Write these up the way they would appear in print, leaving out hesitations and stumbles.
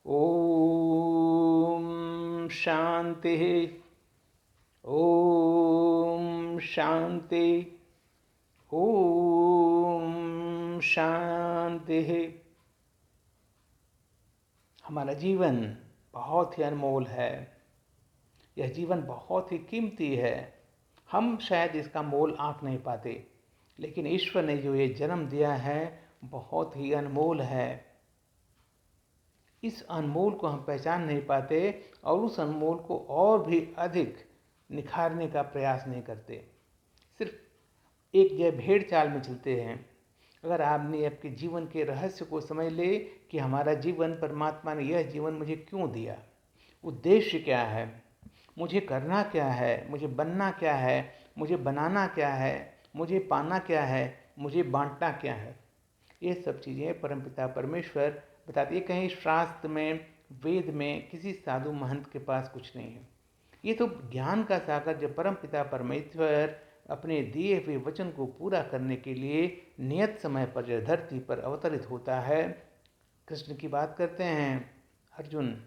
ओम शांति। ओम शांति। ओम शांति। हमारा जीवन बहुत ही अनमोल है। यह जीवन बहुत ही कीमती है। हम शायद इसका मोल आंक नहीं पाते, लेकिन ईश्वर ने जो ये जन्म दिया है बहुत ही अनमोल है। इस अनमोल को हम पहचान नहीं पाते और उस अनमोल को और भी अधिक निखारने का प्रयास नहीं करते। सिर्फ एक जय भेड़ चाल में चलते हैं। अगर आपने आपके जीवन के रहस्य को समझ ले कि हमारा जीवन, परमात्मा ने यह जीवन मुझे क्यों दिया, उद्देश्य क्या है, मुझे करना क्या है, मुझे बनना क्या है, मुझे बनाना क्या है, मुझे पाना क्या है, मुझे बांटना क्या है, ये सब चीज़ें परमपिता परमेश्वर बताती है। कहीं शास्त्र में, वेद में, किसी साधु महंत के पास कुछ नहीं है। ये तो ज्ञान का सागर जब परमपिता परमेश्वर अपने दिए हुए वचन को पूरा करने के लिए नियत समय पर धरती पर अवतरित होता है। कृष्ण की बात करते हैं अर्जुन,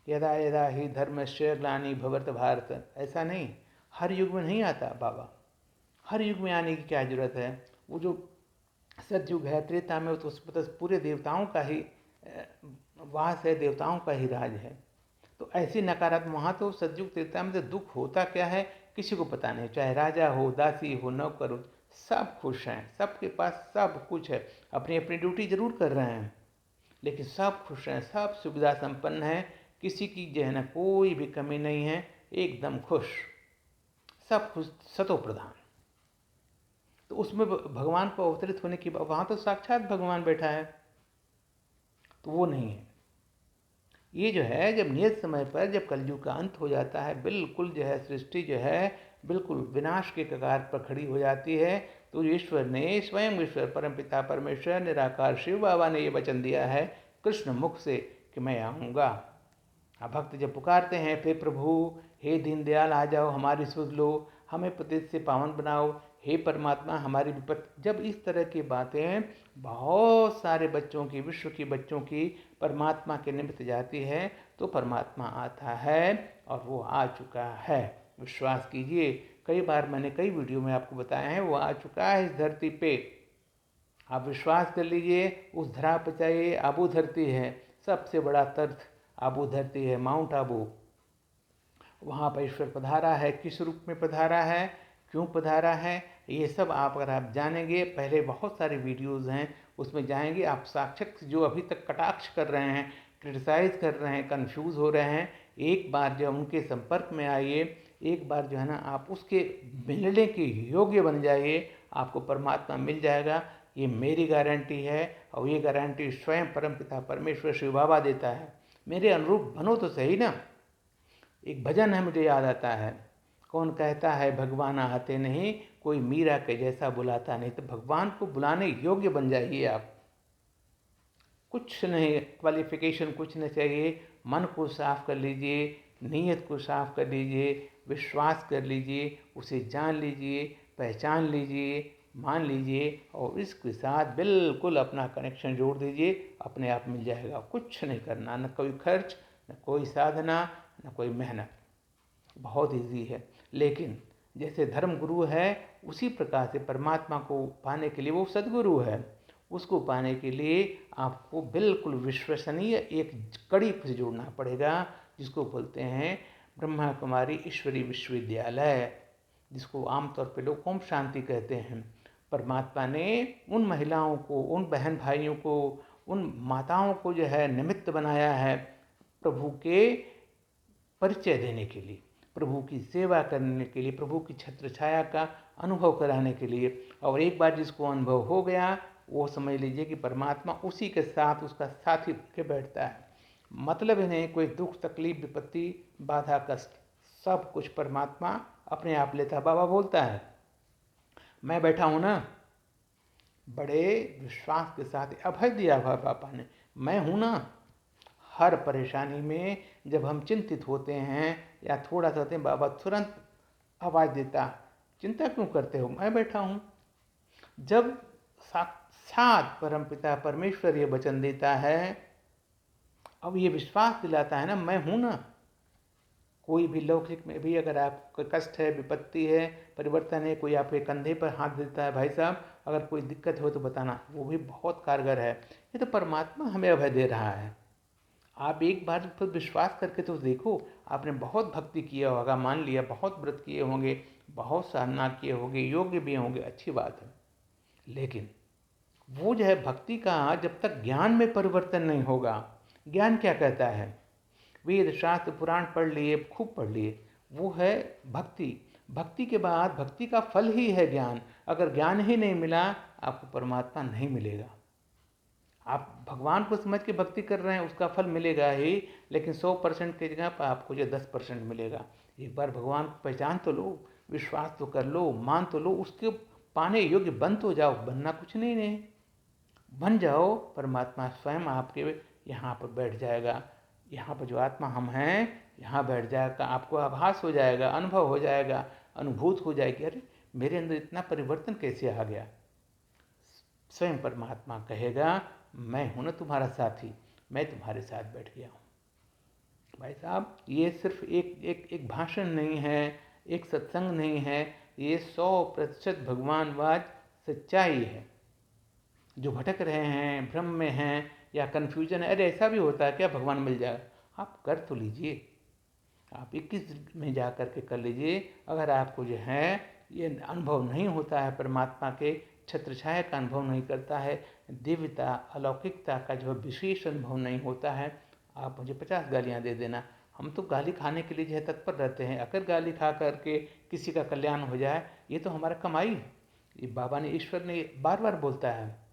यदा यदा ही धर्मस्य ग्लानि भवत भारत। ऐसा नहीं, हर युग में नहीं आता बाबा। हर युग में आने की क्या जरूरत है। वो जो सतयुग है, त्रेता में, तो उसमें तो पूरे देवताओं का ही वास है, देवताओं का ही राज है। तो ऐसी नकारात्मक, वहाँ तो सतयुग त्रेता में तो दुख होता क्या है किसी को पता नहीं। चाहे राजा हो, दासी हो, नौकर हो, सब खुश हैं, सबके पास सब कुछ है। अपनी अपनी ड्यूटी जरूर कर रहे हैं, लेकिन सब खुश हैं, सब सुविधा संपन्न है। किसी की जो है ना कोई भी कमी नहीं है, एकदम खुश, सब खुश, सतो प्रधान। तो उसमें भगवान को अवतरित होने की, वहाँ तो साक्षात भगवान बैठा है, तो वो नहीं है। ये जो है जब नियत समय पर, जब कलयुग का अंत हो जाता है, बिल्कुल जो है सृष्टि जो है बिल्कुल विनाश के कगार पर खड़ी हो जाती है, तो ईश्वर ने, स्वयं ईश्वर परमपिता परमेश्वर निराकार शिव बाबा ने ये वचन दिया है कृष्ण मुख से कि मैं आऊँगा। अब भक्त जब पुकारते हैं, फिर प्रभु हे दीनदयाल आ जाओ, हमारी सुध लो, हमें पतित से पावन बनाओ, हे परमात्मा हमारी विपत्ति, जब इस तरह की बातें बहुत सारे बच्चों की, विश्व की बच्चों की परमात्मा के निमित्त जाती है, तो परमात्मा आता है और वो आ चुका है। विश्वास कीजिए, कई बार मैंने कई वीडियो में आपको बताया है, वो आ चुका है इस धरती पे। आप विश्वास कर लीजिए, उस धरा पर चाहिए आबू धरती है, सबसे बड़ा तीर्थ आबू धरती है, माउंट आबू। वहाँ पर ईश्वर पधारा है, किस रूप में पधारा है, क्यों पधारा है, ये सब आप अगर आप जानेंगे, पहले बहुत सारे वीडियोज़ हैं उसमें जाएंगे आप। साक्षात जो अभी तक कटाक्ष कर रहे हैं, क्रिटिसाइज़ कर रहे हैं, कंफ्यूज हो रहे हैं, एक बार जब उनके संपर्क में आइए, एक बार जो है ना आप उसके मिलने के योग्य बन जाइए, आपको परमात्मा मिल जाएगा। ये मेरी गारंटी है, और ये गारंटी स्वयं परमपिता परमेश्वर शिव बाबा देता है। मेरे अनुरूप बनो तो सही ना। एक भजन है, मुझे याद आता है, कौन कहता है भगवान आते नहीं, कोई मीरा के जैसा बुलाता नहीं। तो भगवान को बुलाने योग्य बन जाइए आप। कुछ नहीं, क्वालिफिकेशन कुछ नहीं चाहिए। मन को साफ कर लीजिए, नीयत को साफ कर लीजिए, विश्वास कर लीजिए, उसे जान लीजिए, पहचान लीजिए, मान लीजिए, और इसके साथ बिल्कुल अपना कनेक्शन जोड़ दीजिए, अपने आप मिल जाएगा। कुछ नहीं करना, न कोई खर्च, न कोई साधना, न कोई मेहनत, बहुत इजी है। लेकिन जैसे धर्म गुरु है, उसी प्रकार से परमात्मा को पाने के लिए वो सदगुरु है। उसको पाने के लिए आपको बिल्कुल विश्वसनीय एक कड़ी से जोड़ना पड़ेगा, जिसको बोलते हैं ब्रह्मा कुमारी ईश्वरी विश्वविद्यालय, जिसको आमतौर पे लोग ओम शांति कहते हैं। परमात्मा ने उन महिलाओं को, उन बहन भाइयों को, उन माताओं को जो है निमित्त बनाया है प्रभु के परिचय देने के लिए, प्रभु की सेवा करने के लिए, प्रभु की छत्र छाया का अनुभव कराने के लिए। और एक बार जिसको अनुभव हो गया, वो समझ लीजिए कि परमात्मा उसी के साथ, उसका साथी के बैठता है। मतलब ही नहीं कोई दुख, तकलीफ, विपत्ति, बाधा, कष्ट, सब कुछ परमात्मा अपने आप लेता। बाबा बोलता है, मैं बैठा हूँ ना, बड़े विश्वास के साथ अभय दिया बाबा ने, मैं हूँ ना। हर परेशानी में जब हम चिंतित होते हैं या थोड़ा सा होते हैं, बाबा तुरंत आवाज़ देता, चिंता क्यों करते हो, मैं बैठा हूँ। जब साक्षात परमपिता परमेश्वर ये वचन देता है, अब ये विश्वास दिलाता है ना, मैं हूँ ना। कोई भी लौकिक में भी अगर आपको कष्ट है, विपत्ति है, परिवर्तन है, कोई आपके कंधे पर हाथ देता है, भाई साहब अगर कोई दिक्कत हो तो बताना, वो भी बहुत कारगर है। ये तो परमात्मा हमें अभय दे रहा है। आप एक बार पर विश्वास करके तो देखो। आपने बहुत भक्ति किया होगा, मान लिया, बहुत व्रत किए होंगे, बहुत साधना किए होंगे, योग्य भी होंगे, अच्छी बात है, लेकिन वो जो है भक्ति का जब तक ज्ञान में परिवर्तन नहीं होगा। ज्ञान क्या कहता है? वेद शास्त्र पुराण पढ़ लिए, खूब पढ़ लिए, वो है भक्ति। भक्ति के बाद भक्ति का फल ही है ज्ञान। अगर ज्ञान ही नहीं मिला, आपको परमात्मा नहीं मिलेगा। आप भगवान को समझ के भक्ति कर रहे हैं, उसका फल मिलेगा ही, लेकिन 100% की जगह पर आपको जो 10% मिलेगा। एक बार भगवान को पहचान तो लो, विश्वास तो कर लो, मान तो लो, उसके पाने योग्य बन तो जाओ। बनना कुछ नहीं बन जाओ, परमात्मा स्वयं आपके यहाँ पर बैठ जाएगा। यहाँ पर जो आत्मा हम हैं, यहाँ बैठ जाएगा। आपको आभास हो जाएगा, अनुभव हो जाएगा, अनुभूत हो जाएगी, अरे मेरे अंदर इतना परिवर्तन कैसे आ गया। स्वयं परमात्मा कहेगा, मैं हूं ना तुम्हारा साथी, मैं तुम्हारे साथ बैठ गया हूँ। भाई साहब, ये सिर्फ एक भाषण नहीं है, एक सत्संग नहीं है, ये 100% भगवानवाद सच्चाई है। जो भटक रहे हैं, भ्रम में हैं या कन्फ्यूजन है, अरे ऐसा भी होता है क्या भगवान मिल जाएगा, आप कर तो लीजिए। आप 21 में जा कर के कर लीजिए। अगर आपको जो है ये अनुभव नहीं होता है, परमात्मा के छत्र छाया का अनुभव नहीं करता है, दिव्यता अलौकिकता का जो विशेष अनुभव नहीं होता है, आप मुझे 50 गालियाँ दे देना, हम तो गाली खाने के लिए जो है तत्पर रहते हैं। अगर गाली खा करके किसी का कल्याण हो जाए, ये तो हमारा कमाई है। ये बाबा ने, ईश्वर ने बार बार बोलता है।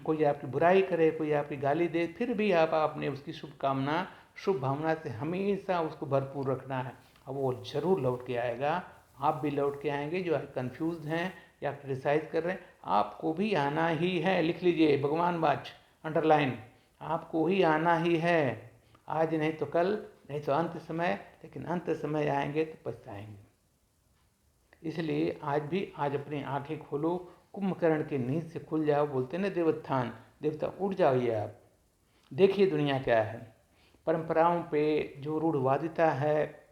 कोई आपकी बुराई करे, कोई आपकी गाली दे, फिर भी आप अपने उसकी शुभकामना, शुभ भावना से हमेशा उसको भरपूर रखना है। अब वो जरूर लौट के आएगा। आप भी लौट के आएंगे। जो कंफ्यूज हैं या क्रिटिसाइज कर रहे हैं, आपको भी आना ही है। लिख लीजिए, भगवान बाच अंडरलाइन, आपको ही आना ही है। आज नहीं तो कल, नहीं तो अंत समय, लेकिन अंत समय आएंगे तो पछताएंगे। इसलिए आज अपनी आंखें खोलो, कुंभकर्ण की नींद से खुल जाओ। बोलते ना देवोत्थान, देवता उठ जाइए। आप देखिए दुनिया क्या है। परंपराओं पे जो रूढ़वादिता है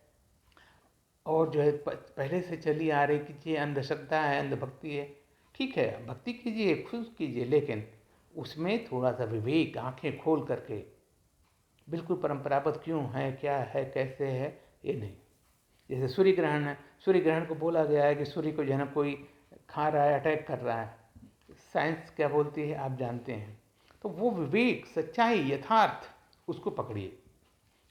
और जो है पहले से चली आ रही कि ये अंधश्रद्धा है, अंधभक्ति है, ठीक है, भक्ति कीजिए, खुश कीजिए, लेकिन उसमें थोड़ा सा विवेक, आंखें खोल करके। बिल्कुल परंपरागत क्यों है, क्या है, कैसे है, ये नहीं। जैसे सूर्य ग्रहण है, सूर्य ग्रहण को बोला गया है कि सूर्य को जो है ना कोई खा रहा है, अटैक कर रहा है। साइंस क्या बोलती है आप जानते हैं। तो वो विवेक, सच्चाई, यथार्थ, उसको पकड़िए।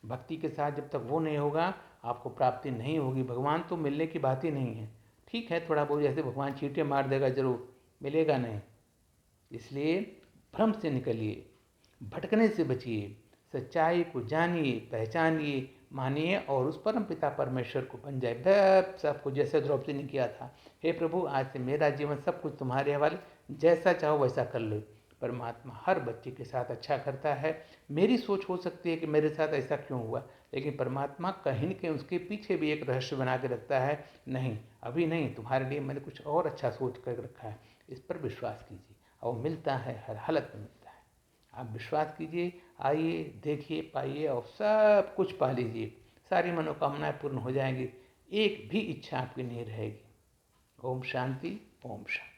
भक्ति के साथ जब तक वो नहीं होगा, आपको प्राप्ति नहीं होगी। भगवान तो मिलने की बात ही नहीं है। ठीक है, थोड़ा बहुत जैसे भगवान चींटे मार देगा, जरूर मिलेगा नहीं। इसलिए भ्रम से निकलिए, भटकने से बचिए, सच्चाई को जानिए, पहचानिए, मानिए और उस परम पिता परमेश्वर को बन जाए। बस सबको, जैसे द्रौपदी ने किया था, हे प्रभु आज से मेरा जीवन सब कुछ तुम्हारे हवाले, जैसा चाहो वैसा कर लो। परमात्मा हर बच्चे के साथ अच्छा करता है। मेरी सोच हो सकती है कि मेरे साथ ऐसा क्यों हुआ, लेकिन परमात्मा कहीं न कहीं उसके पीछे भी एक रहस्य बना के रखता है। नहीं, अभी नहीं, तुम्हारे लिए मैंने कुछ और अच्छा सोच कर रखा है, इस पर विश्वास कीजिए। और मिलता है, हर हालत में मिलता है। आप विश्वास कीजिए, आइए, देखिए, पाइए और सब कुछ पा लीजिए। सारी मनोकामनाएं पूर्ण हो जाएंगी, एक भी इच्छा आपकी नहीं रहेगी। ओम शांति, ओम शांति।